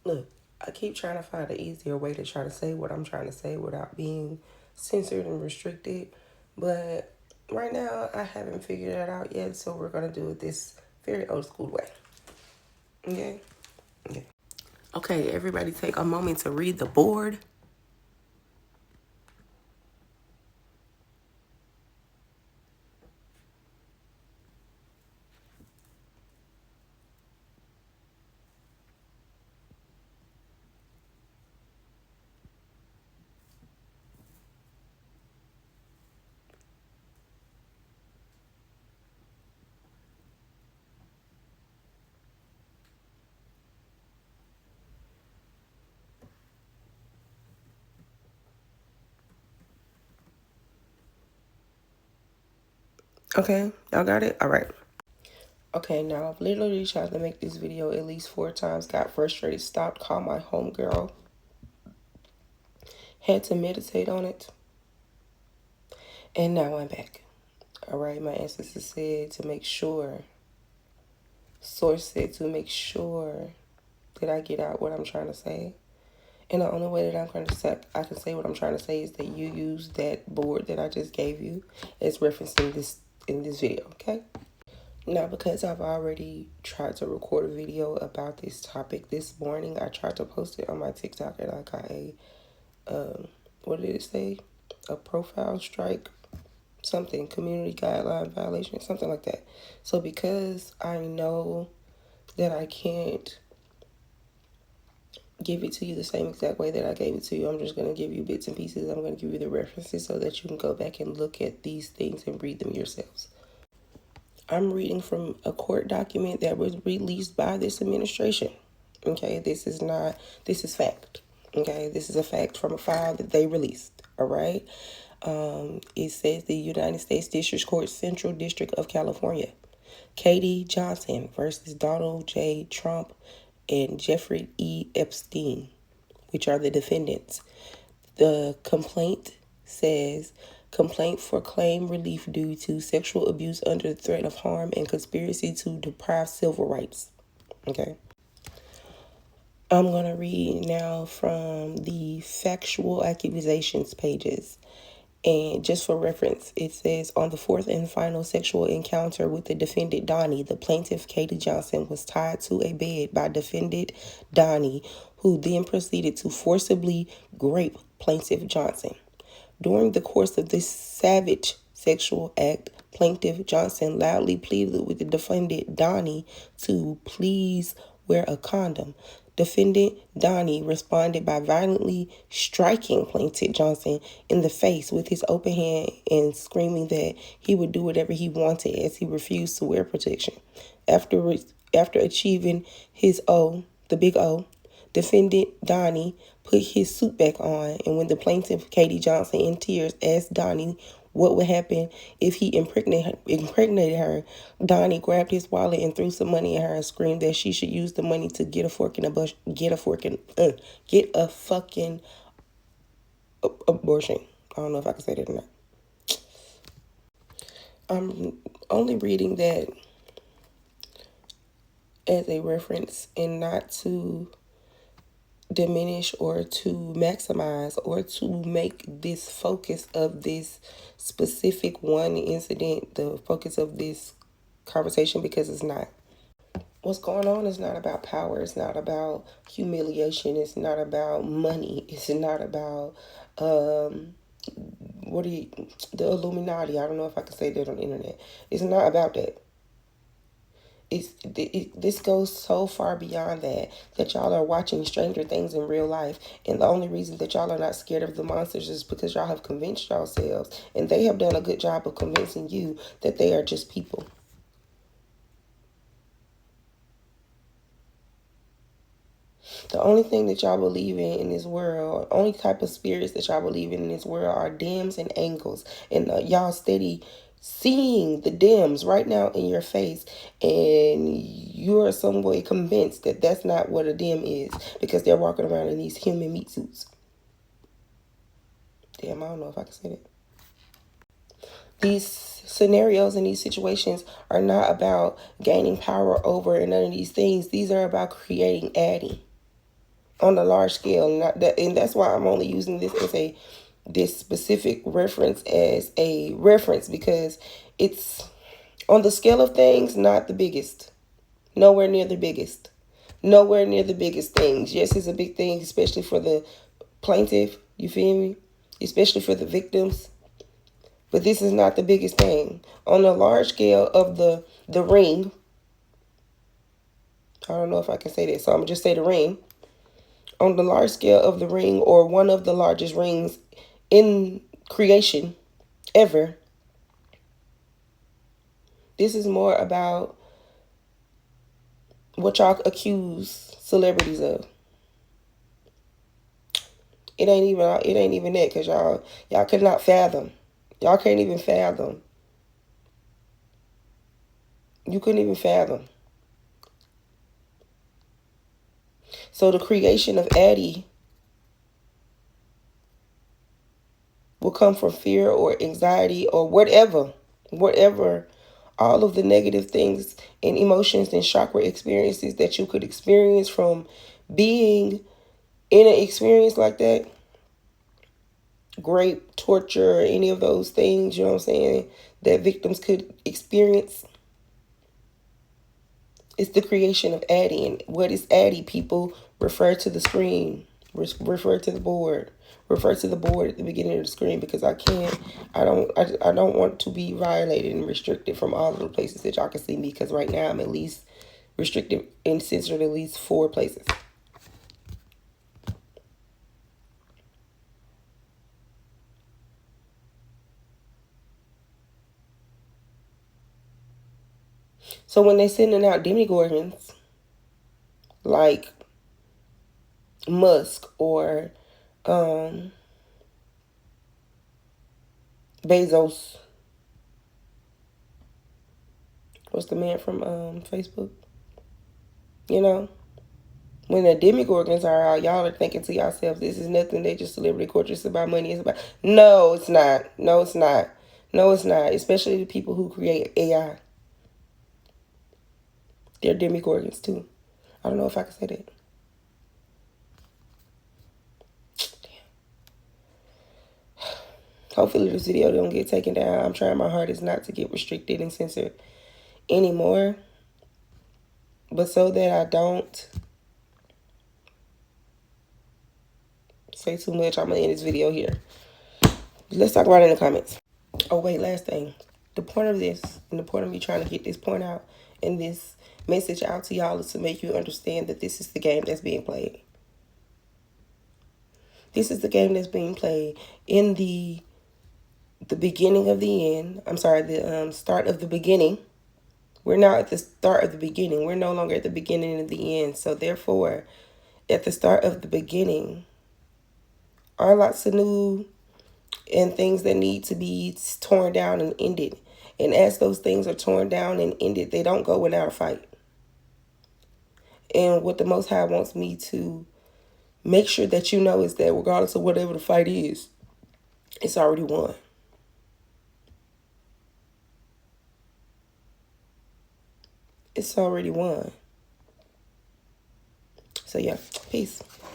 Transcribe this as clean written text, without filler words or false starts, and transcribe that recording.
Look, I keep trying to find an easier way to try to say what I'm trying to say without being censored and restricted. But right now, I haven't figured that out yet, so we're going to do it this very old school way. Okay? Okay. Okay, everybody take a moment to read the board. Okay, y'all got it? All right. Okay, now I've literally tried to make this video at least 4 times, got frustrated, stopped, called my homegirl, had to meditate on it, and now I'm back. All right, my ancestors said to make sure, source said to make sure that I get out what I'm trying to say. And the only way that I can say what I'm trying to say is that you use that board that I just gave you as referencing this in this video, okay? Now, because I've already tried to record a video about this topic this morning, I tried to post it on my TikTok and I got a, what did it say? A profile strike, something, community guideline violation, something like that. So because I know that I can't give it to you the same exact way that I gave it to you, I'm just going to give you bits and pieces. I'm going to give you the references so that you can go back and look at these things and read them yourselves. I'm reading from a court document that was released by this administration. Okay, this is fact. Okay, this is a fact from a file that they released. All right. It says the United States District Court, Central District of California. Katie Johnson versus Donald J. Trump and Jeffrey E. Epstein, which are the defendants. The complaint says, complaint for claim relief due to sexual abuse under threat of harm and conspiracy to deprive civil rights. Okay. I'm going to read now from the factual accusations pages. And just for reference, it says, on the fourth and final sexual encounter with the defendant Donnie, the plaintiff Katie Johnson was tied to a bed by defendant Donnie, who then proceeded to forcibly rape plaintiff Johnson. During the course of this savage sexual act, plaintiff Johnson loudly pleaded with the defendant Donnie to please wear a condom. Defendant Donnie responded by violently striking plaintiff Johnson in the face with his open hand and screaming that he would do whatever he wanted as he refused to wear protection. After achieving his O, the big O, defendant Donnie put his suit back on, and when the plaintiff, Katie Johnson, in tears, asked Donnie what would happen if he impregnated her, Donnie grabbed his wallet and threw some money at her and screamed that she should use the money to get a fucking abortion. I don't know if I can say that or not. I'm only reading that as a reference and not to diminish or to maximize or to make this focus of this specific one incident the focus of this conversation, because it's not. What's going on is not about power. It's not about humiliation. It's not about money. It's not about the Illuminati. I don't know if I can say that on the internet. It's not about that. This goes so far beyond that y'all are watching Stranger Things in real life, and the only reason that y'all are not scared of the monsters is because y'all have convinced yourselves, and they have done a good job of convincing you that they are just people. The only thing that y'all believe in this world, only type of spirits that y'all believe in this world are dims and angles, and y'all steady seeing the dims right now in your face, and you're some way convinced that that's not what a dim is because they're walking around in these human meat suits. Damn, I don't know if I can say that. These scenarios and these situations are not about gaining power over and none of these things. These are about creating adding. on a large scale. Not that, and that's why I'm only using this as this specific reference as a reference, because it's on the scale of things, not the biggest. Nowhere near the biggest. Nowhere near the biggest things. Yes, it's a big thing, especially for the plaintiff. You feel me? Especially for the victims. But this is not the biggest thing. On a large scale of the ring, I don't know if I can say that, so I'm going to just say the ring. On the large scale of the ring, or one of the largest rings in creation ever, this is more about what y'all accuse celebrities of. It ain't even that, because y'all could not fathom. Y'all can't even fathom. You couldn't even fathom. So the creation of Addie will come from fear or anxiety or whatever, all of the negative things and emotions and chakra experiences that you could experience from being in an experience like that, rape, torture, any of those things, you know what I'm saying, that victims could experience. It's the creation of Addie. And what is Addie? People refer to the screen, refer to the board, refer to the board at the beginning of the screen, because I don't want to be violated and restricted from all of the places that y'all can see me, because right now I'm at least restricted and censored at least 4 places. So when they're sending out demigorgons like Musk or Bezos, what's the man from Facebook? You know, when the demigorgons are out, y'all are thinking to yourselves, this is nothing. They just celebrity court. It's about money. It's about... No, it's not. No, it's not. No, it's not. Especially the people who create AI. They're demigorgons too. I don't know if I can say that. Hopefully this video don't get taken down. I'm trying my hardest not to get restricted and censored anymore. But so that I don't say too much, I'm going to end this video here. Let's talk about it in the comments. Oh, wait, last thing. The point of this, and the point of me trying to get this point out and this message out to y'all, is to make you understand that this is the game that's being played. This is the game that's being played in the beginning of the end. I'm sorry, the start of the beginning. We're now at the start of the beginning. We're no longer at the beginning of the end. So therefore, at the start of the beginning are lots of new and things that need to be torn down and ended. And as those things are torn down and ended, they don't go without a fight. And what the Most High wants me to make sure that you know is that regardless of whatever the fight is, it's already won. It's already won. So yeah, peace.